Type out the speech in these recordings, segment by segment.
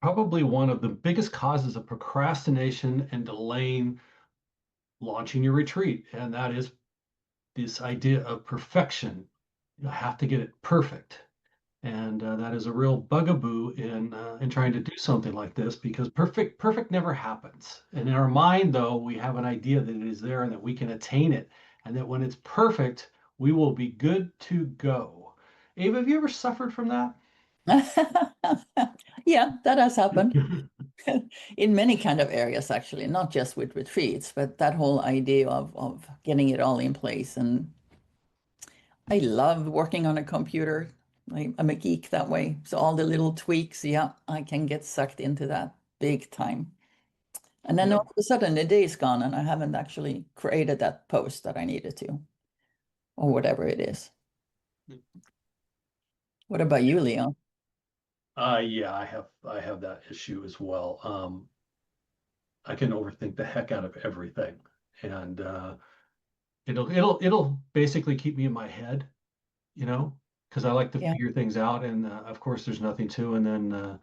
probably one of the biggest causes of procrastination and delaying launching your retreat. And that is this idea of perfection. You have to get it perfect. And that is a real bugaboo in trying to do something like this because perfect never happens. And in our mind, though, we have an idea that it is there and that we can attain it, and that when it's perfect, we will be good to go. Ava, have you ever suffered from that? Yeah, that has happened in many kind of areas, actually, not just with retreats, but that whole idea of getting it all in place. And I love working on a computer. I'm a geek that way. So all the little tweaks, yeah, I can get sucked into that big time. And then all Yep. of a sudden the day is gone and I haven't actually created that post that I needed to, or whatever it is. What about you, Leo? Yeah, I have that issue as well. I can overthink the heck out of everything, and it'll basically keep me in my head, because I like to Yeah. figure things out, and of course there's nothing to, and then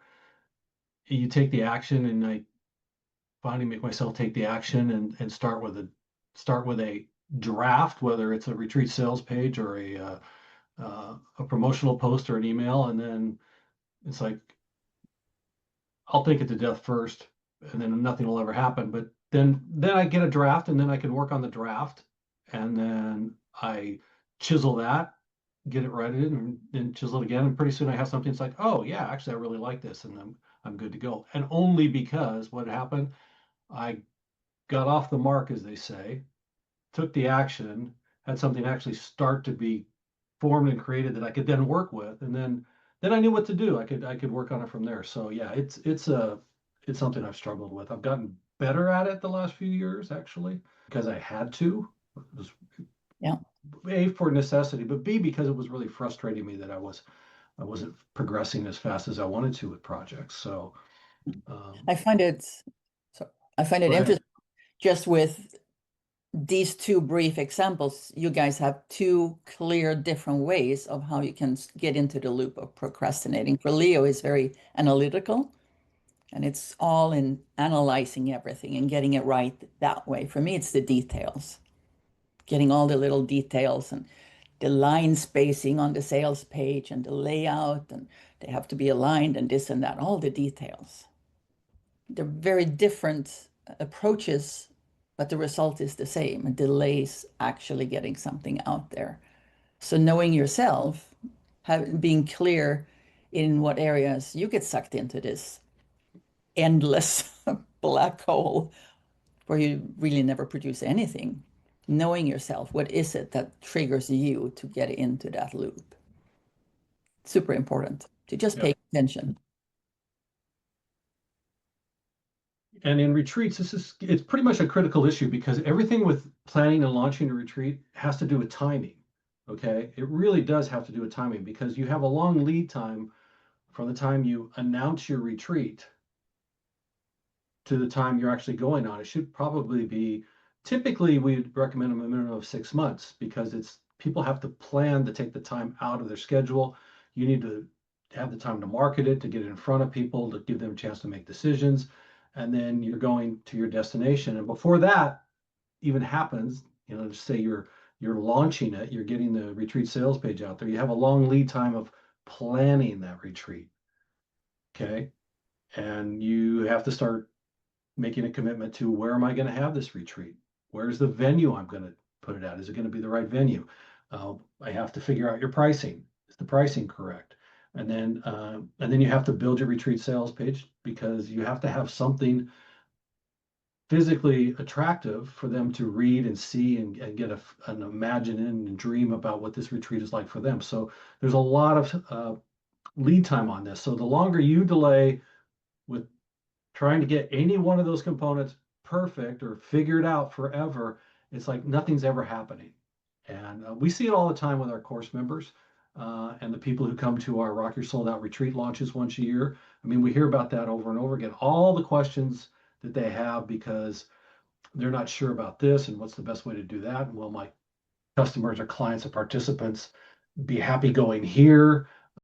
you take the action, and I finally make myself take the action and start with a draft, whether it's a retreat sales page or a promotional post or an email, and then it's like I'll think it to death first, and then nothing will ever happen. But then I get a draft, and then I can work on the draft, and then I chisel that, get it ready, and then chisel it again, and pretty soon I have something that's like, oh yeah, actually I really like this, and I'm good to go. And only because what happened, I got off the mark, as they say, took the action, had something actually start to be formed and created that I could then work with, and then I knew what to do. I could work on it from there. So yeah, it's something I've struggled with. I've gotten better at it the last few years actually because I had to. It was Yeah. A, for necessity, but B, because it was really frustrating me that I wasn't progressing as fast as I wanted to with projects. So I find it so I find it go ahead. interesting just with these two brief examples, you guys have two clear different ways of how you can get into the loop of procrastinating. For Leo, is very analytical and it's all in analyzing everything and getting it right that way. For me, it's the details, getting all the little details and the line spacing on the sales page and the layout, and they have to be aligned and this and that, all the details. They're very different approaches, but the result is the same. It delays actually getting something out there. So knowing yourself, being clear in what areas you get sucked into this endless black hole where you really never produce anything. Knowing yourself, what is it that triggers you to get into that loop? Super important to just Yeah. pay attention. And in retreats, it's pretty much a critical issue because everything with planning and launching a retreat has to do with timing. Okay. It really does have to do with timing because you have a long lead time from the time you announce your retreat to the time you're actually going on. It should probably be typically we'd recommend a minimum of 6 months because it's people have to plan to take the time out of their schedule. You need to have the time to market it, to get it in front of people, to give them a chance to make decisions. And then you're going to your destination. And before that even happens, just say you're launching it, you're getting the retreat sales page out there. You have a long lead time of planning that retreat. Okay. And you have to start making a commitment to where am I going to have this retreat? Where's the venue I'm going to put it at? Is it going to be the right venue? I have to figure out your pricing. Is the pricing correct? And then you have to build your retreat sales page because you have to have something physically attractive for them to read and see and get an imagine and dream about what this retreat is like for them. So there's a lot of lead time on this. So the longer you delay with trying to get any one of those components perfect or figured out forever, it's like nothing's ever happening. And we see it all the time with our course members and the people who come to our Rock Your Sold Out retreat launches once a year. I mean, we hear about that over and over again. All the questions that they have because they're not sure about this and what's the best way to do that. And will my customers or clients or participants be happy going here?